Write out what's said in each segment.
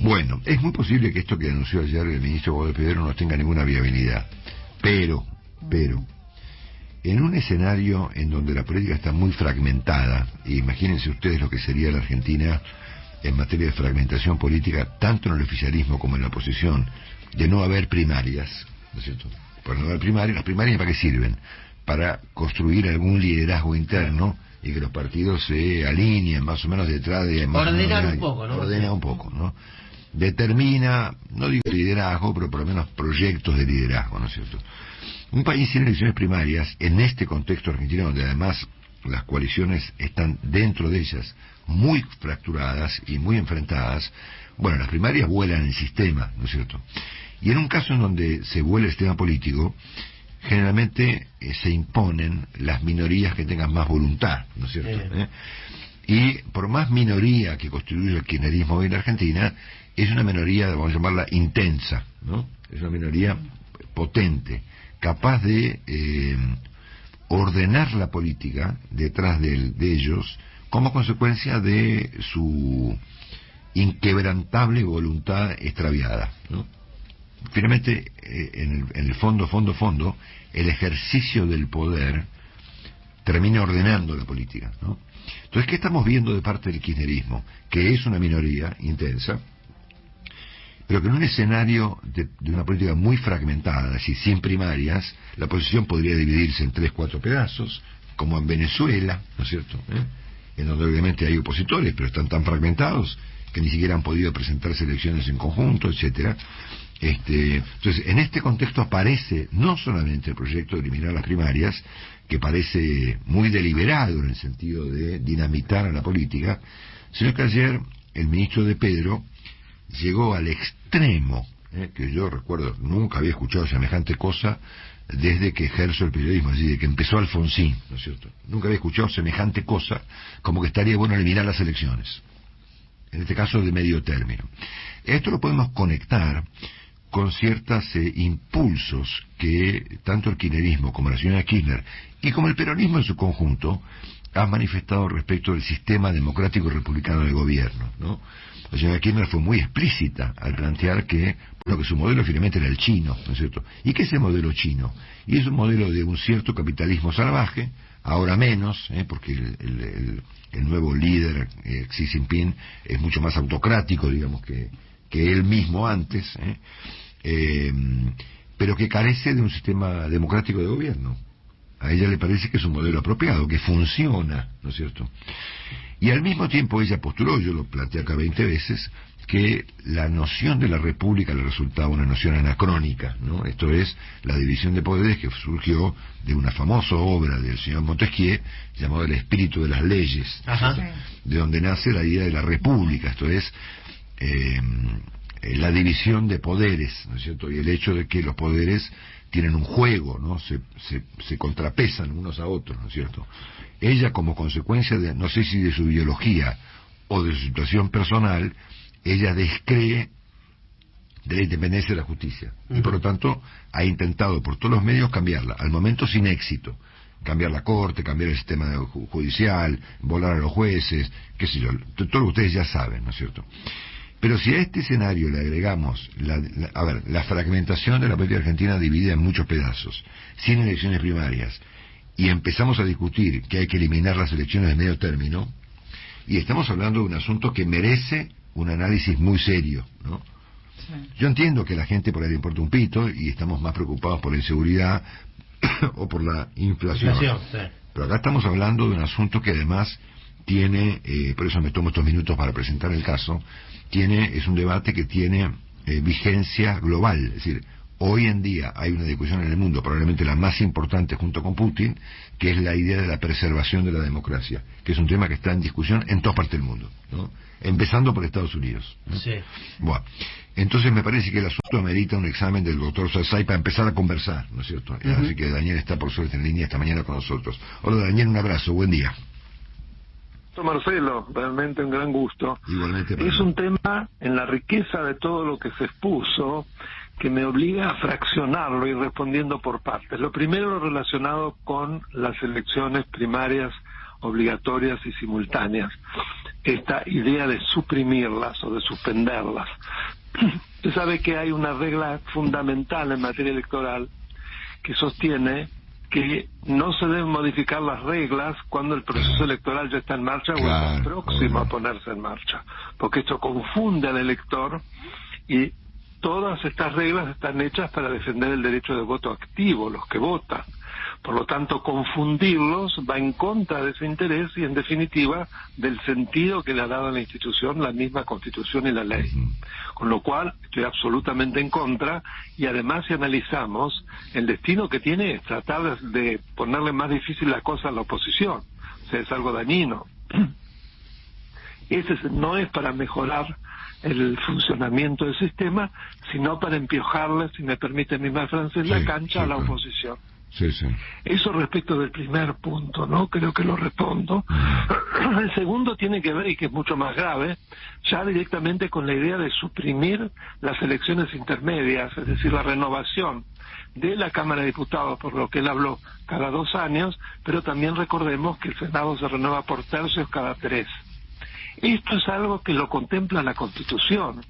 Bueno, es muy posible que esto que anunció ayer el ministro Guado Pedro no tenga ninguna viabilidad. Pero, en un escenario en donde la política está muy fragmentada, imagínense ustedes lo que sería la Argentina en materia de fragmentación política, tanto en el oficialismo como en la oposición, de no haber primarias, ¿no es cierto? Por no haber primarias, ¿las primarias para qué sirven? Para construir algún liderazgo interno y que los partidos se alineen más o menos detrás de... Ordenar un poco, ¿no? Ordena un poco, ¿no? Determina, no digo liderazgo, pero por lo menos proyectos de liderazgo, ¿no es cierto? Un país sin elecciones primarias, en este contexto argentino, donde además las coaliciones están dentro de ellas muy fracturadas y muy enfrentadas, bueno, las primarias vuelan el sistema, ¿no es cierto? Y en un caso en donde se vuela el sistema político, generalmente se imponen las minorías que tengan más voluntad, ¿no es cierto? Y por más minoría que constituye el kirchnerismo hoy en la Argentina, es una minoría, vamos a llamarla intensa, ¿no? Es una minoría potente, capaz de ordenar la política detrás de ellos como consecuencia de su inquebrantable voluntad extraviada, ¿no? Finalmente, en el fondo, el ejercicio del poder termina ordenando la política, ¿no? Entonces, ¿qué estamos viendo de parte del kirchnerismo? Que es una minoría intensa, pero que en un escenario de una política muy fragmentada, así sin primarias, la oposición podría dividirse en 3-4 pedazos, como en Venezuela, ¿no es cierto? En donde obviamente hay opositores, pero están tan fragmentados que ni siquiera han podido presentarse elecciones en conjunto, etcétera. Entonces, en este contexto aparece no solamente el proyecto de eliminar las primarias, que parece muy deliberado en el sentido de dinamitar a la política, sino que ayer el ministro de Pedro llegó al extremo, que yo recuerdo, nunca había escuchado semejante cosa desde que ejerzo el periodismo, así de que empezó Alfonsín, ¿no es cierto? Nunca había escuchado semejante cosa como que estaría bueno eliminar las elecciones, en este caso de medio término. Esto lo podemos conectar con ciertos impulsos que tanto el kirchnerismo como la señora Kirchner y como el peronismo en su conjunto han manifestado respecto del sistema democrático y republicano de gobierno, ¿no? La señora Kirchner fue muy explícita al plantear que su modelo finalmente era el chino, ¿no es cierto? ¿Y qué es el modelo chino? Y es un modelo de un cierto capitalismo salvaje, ahora menos, porque el nuevo líder, Xi Jinping, es mucho más autocrático, digamos, que él mismo antes, pero que carece de un sistema democrático de gobierno. A ella le parece que es un modelo apropiado, que funciona, ¿no es cierto? Y al mismo tiempo ella postuló, yo lo planteé acá 20 veces, que la noción de la república le resultaba una noción anacrónica, ¿no? Esto es, la división de poderes que surgió de una famosa obra del señor Montesquieu, llamado El espíritu de las leyes, de donde nace la idea de la república, esto es, la división de poderes, ¿no es cierto? Y el hecho de que los poderes tienen un juego, ¿no? Se contrapesan unos a otros, ¿no es cierto? Ella, como consecuencia de, no sé si de su ideología o de su situación personal, ella descree de la independencia de la justicia. Y por lo tanto ha intentado por todos los medios cambiarla, al momento sin éxito. Cambiar la corte, cambiar el sistema judicial, volar a los jueces, qué sé yo, todo lo que ustedes ya saben, ¿no es cierto? Pero si a este escenario le agregamos la fragmentación de la política argentina dividida en muchos pedazos, sin elecciones primarias, y empezamos a discutir que hay que eliminar las elecciones de medio término, y estamos hablando de un asunto que merece un análisis muy serio, ¿no? Sí. Yo entiendo que a la gente por ahí le importa un pito y estamos más preocupados por la inseguridad o por la inflación. Sí. Pero acá estamos hablando de un asunto que además tiene, por eso me tomo estos minutos para presentar el caso, es un debate que tiene vigencia global, es decir, hoy en día hay una discusión en el mundo, probablemente la más importante junto con Putin, que es la idea de la preservación de la democracia, que es un tema que está en discusión en todas partes del mundo, ¿no? Empezando por Estados Unidos, ¿no? Sí. Bueno, entonces me parece que el asunto amerita un examen del doctor Sassay para empezar a conversar, ¿no es cierto? Así que Daniel está por suerte en línea esta mañana con nosotros. Hola Daniel, un abrazo, buen día. Marcelo, realmente un gran gusto. Igualmente. Es un tema en la riqueza de todo lo que se expuso que me obliga a fraccionarlo y respondiendo por partes. Lo primero relacionado con las elecciones primarias obligatorias y simultáneas, esta idea de suprimirlas o de suspenderlas. Usted sabe que hay una regla fundamental en materia electoral que sostiene que no se deben modificar las reglas cuando el proceso electoral ya está en marcha o está próximo a ponerse en marcha, porque esto confunde al elector, y todas estas reglas están hechas para defender el derecho de voto activo, los que votan. Por lo tanto, confundirlos va en contra de ese interés y, en definitiva, del sentido que le ha dado a la institución la misma Constitución y la ley. Con lo cual, estoy absolutamente en contra, y además, si analizamos, el destino que tiene es tratar de ponerle más difícil la cosa a la oposición. O sea, es algo dañino. Ese no es para mejorar el funcionamiento del sistema, sino para empiojarle, si me permite mi mal francés, la cancha a la oposición. Sí, sí. Eso respecto del primer punto, ¿no? Creo que lo respondo. El segundo tiene que ver, y que es mucho más grave, ya directamente con la idea de suprimir las elecciones intermedias, es decir, la renovación de la Cámara de Diputados, por lo que él habló, cada 2 años, pero también recordemos que el Senado se renueva por tercios cada 3. Esto es algo que lo contempla la Constitución.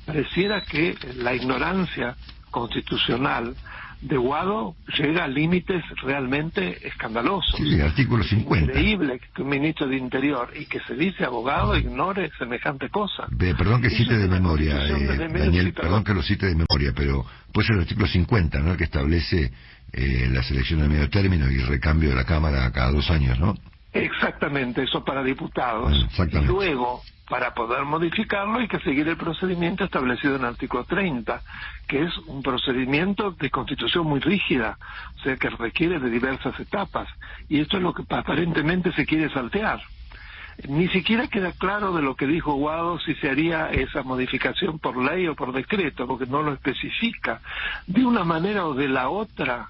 Pareciera que la ignorancia constitucional de Guado llega a límites realmente escandalosos. Sí, artículo 50. Increíble que un ministro de Interior y que se dice abogado ignore semejante cosa. Perdón que cite de memoria, Daniel, perdón que lo cite de memoria, pero puede ser el artículo 50, ¿no?, el que establece la selección de medio término y el recambio de la Cámara cada 2 años, ¿no? Exactamente, eso para diputados. Exactamente. Y luego, para poder modificarlo, hay que seguir el procedimiento establecido en el artículo 30, que es un procedimiento de constitución muy rígida, o sea, que requiere de diversas etapas. Y esto es lo que aparentemente se quiere saltear. Ni siquiera queda claro de lo que dijo Guado si se haría esa modificación por ley o por decreto, porque no lo especifica. De una manera o de la otra,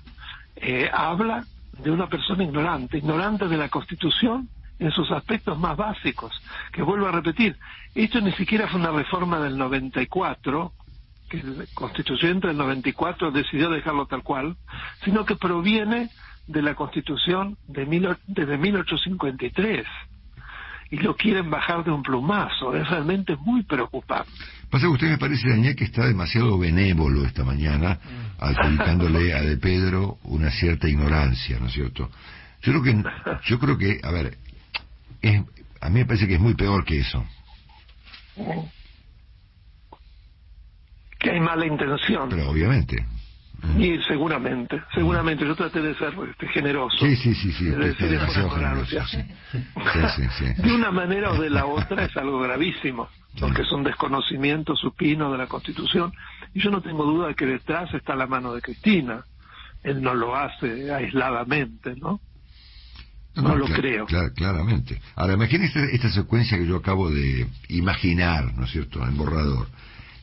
habla de una persona ignorante de la Constitución en sus aspectos más básicos, que vuelvo a repetir, esto ni siquiera fue una reforma del 94, que el constituyente del 94 decidió dejarlo tal cual, sino que proviene de la Constitución desde 1853, y lo quieren bajar de un plumazo. Es realmente muy preocupante. Pasa que usted, me parece, Daniel, que está demasiado benévolo esta mañana, adjudicándole a De Pedro una cierta ignorancia, ¿no es cierto? Yo creo que, a ver, a mí me parece que es muy peor que eso. Que hay mala intención. Pero obviamente. Y seguramente yo traté de ser generoso. Sí, demasiado generoso. Sí. De una manera o de la otra es algo gravísimo, porque es un desconocimiento supino de la Constitución, y yo no tengo duda de que detrás está la mano de Cristina. Él no lo hace aisladamente, ¿no? No lo creo. Claramente. Ahora, imagínese esta secuencia que yo acabo de imaginar, ¿no es cierto?, en borrador.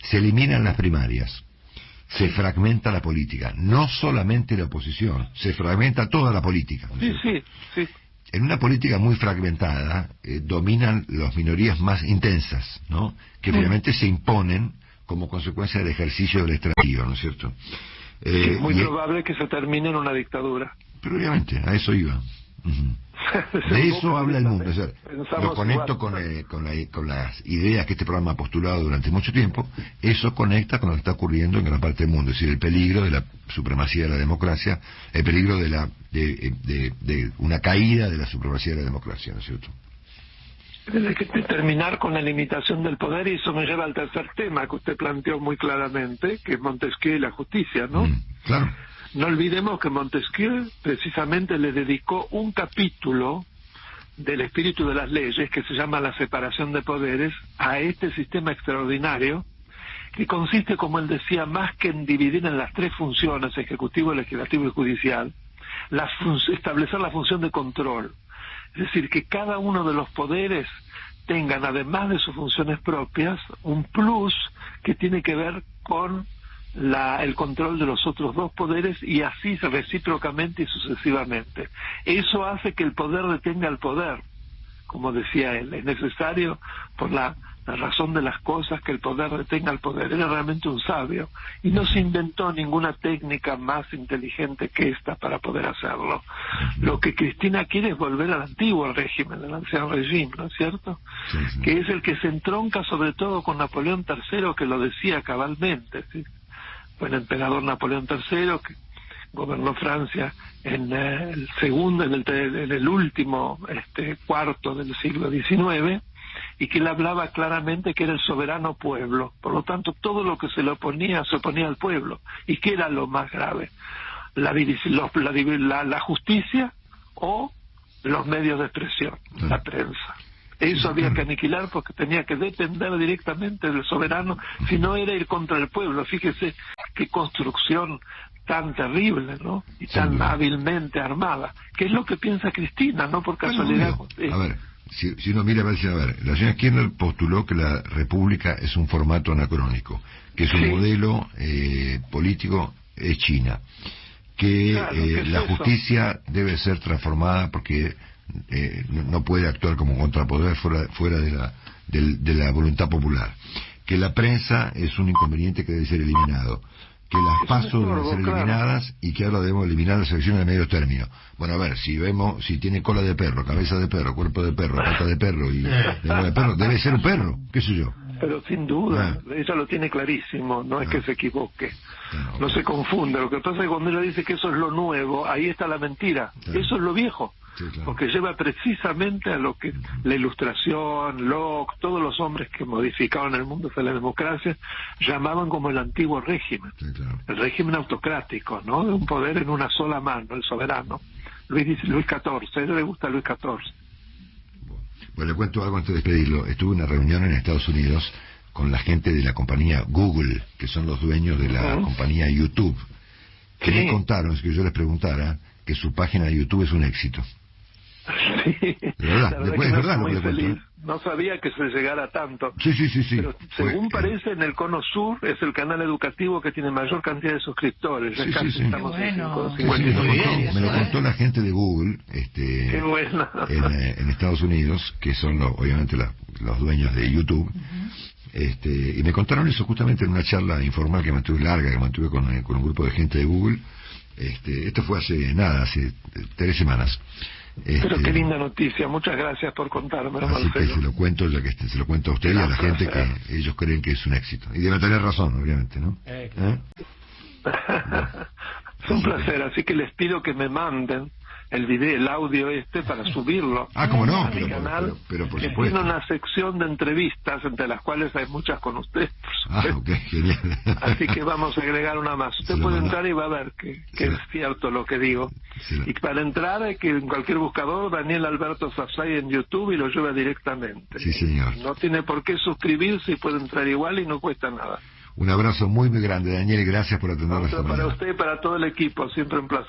Se eliminan las primarias. Se fragmenta la política, no solamente la oposición, se fragmenta toda la política, ¿no es cierto? Sí. En una política muy fragmentada dominan las minorías más intensas, ¿no?, que finalmente se imponen como consecuencia del ejercicio del extranjero, ¿no es cierto? Es muy probable que se termine en una dictadura. Pero obviamente, a eso iba. De eso habla el mundo. O sea, lo conecto con las ideas que este programa ha postulado durante mucho tiempo. Eso conecta con lo que está ocurriendo en gran parte del mundo, es decir, el peligro de la supremacía de la democracia, el peligro de una caída de la supremacía de la democracia, ¿no es cierto? Desde que terminar con la limitación del poder, y eso me lleva al tercer tema que usted planteó muy claramente, que es Montesquieu y la justicia, ¿no? Claro. No olvidemos que Montesquieu precisamente le dedicó un capítulo del espíritu de las leyes, que se llama la separación de poderes, a este sistema extraordinario, que consiste, como él decía, más que en dividir en las 3 funciones, ejecutivo, legislativo y judicial, establecer la función de control. Es decir, que cada uno de los poderes tengan, además de sus funciones propias, un plus que tiene que ver con el control de los otros 2 poderes, y así recíprocamente y sucesivamente. Eso hace que el poder detenga al poder, como decía él. Es necesario por la la razón de las cosas, que el poder detenga el poder. Era realmente un sabio y no se inventó ninguna técnica más inteligente que esta para poder hacerlo. Lo que Cristina quiere es volver al antiguo régimen, al ancien régimen, ¿no es cierto? Sí, sí. Que es el que se entronca sobre todo con Napoleón III, que lo decía cabalmente, ¿sí? Fue el emperador Napoleón III que gobernó Francia en el segundo, en el último cuarto del siglo XIX, y que él hablaba claramente que era el soberano pueblo. Por lo tanto, todo lo que se le oponía, se oponía al pueblo. ¿Y qué era lo más grave? La justicia o los medios de expresión, la prensa. Eso había que aniquilar porque tenía que depender directamente del soberano, si no era ir contra el pueblo. Fíjese qué construcción tan terrible, ¿no? Y tan hábilmente armada. ¿Qué es lo que piensa Cristina, no por casualidad? A ver, si uno mira, va a decir, a ver, la señora Kirchner postuló que la república es un formato anacrónico, que su modelo político es China, que la justicia debe ser transformada porque no puede actuar como contrapoder fuera de la voluntad popular, que la prensa es un inconveniente que debe ser eliminado, que las PASO deben ser eliminadas y que ahora debemos eliminar las elecciones de medio término. Bueno, a ver, si tiene cola de perro, cabeza de perro, cuerpo de perro, pata de perro y lengua de perro, debe ser un perro, qué sé yo. Pero sin duda, ella lo tiene clarísimo, no es que se equivoque, no se confunde. Lo que pasa es que cuando ella dice que eso es lo nuevo, ahí está la mentira, eso es lo viejo. Sí, claro. Porque lleva precisamente a lo que la Ilustración, Locke, todos los hombres que modificaban el mundo de la democracia llamaban como el antiguo régimen, sí, claro. El régimen autocrático, ¿no? De un poder en una sola mano, el soberano. Luis XIV, a él le gusta Luis XIV. Bueno, le cuento algo antes de despedirlo. Estuve en una reunión en Estados Unidos con la gente de la compañía Google, que son los dueños de la compañía YouTube, que me contaron, es que yo les preguntara, que su página de YouTube es un éxito. Sí, de verdad, después es verdad lo que le cuento. No sabía que se llegara tanto. Sí. Pero según parece, en el Cono Sur es el canal educativo que tiene mayor cantidad de suscriptores. Sí, casi estamos bueno. Me lo contó la gente de Google, Qué bueno. en Estados Unidos, que son obviamente los dueños de YouTube. Y me contaron eso justamente en una charla informal que mantuve con un grupo de gente de Google. Esto fue hace 3 semanas. Pero qué linda noticia, muchas gracias por contármelo, así Marcelo. Que se lo cuento, ya que se lo cuento a usted y a la gente, que ellos creen que es un éxito. Y deben tener razón, obviamente, ¿no? Es un placer, así que les pido que me manden el audio para subirlo cómo no, a mi canal, pero por que supuesto. tiene una sección de entrevistas, entre las cuales hay muchas con usted, por supuesto. Ok, genial. Así que vamos a agregar una más. Usted puede entrar y va a ver que es cierto lo que digo. Y para entrar hay que en cualquier buscador, Daniel Alberto Safsay en YouTube, y lo lleva directamente. Sí, señor. No tiene por qué suscribirse y puede entrar igual y no cuesta nada. Un abrazo muy grande, Daniel, y gracias por atendernos esta mañana. Para usted y para todo el equipo, siempre un placer.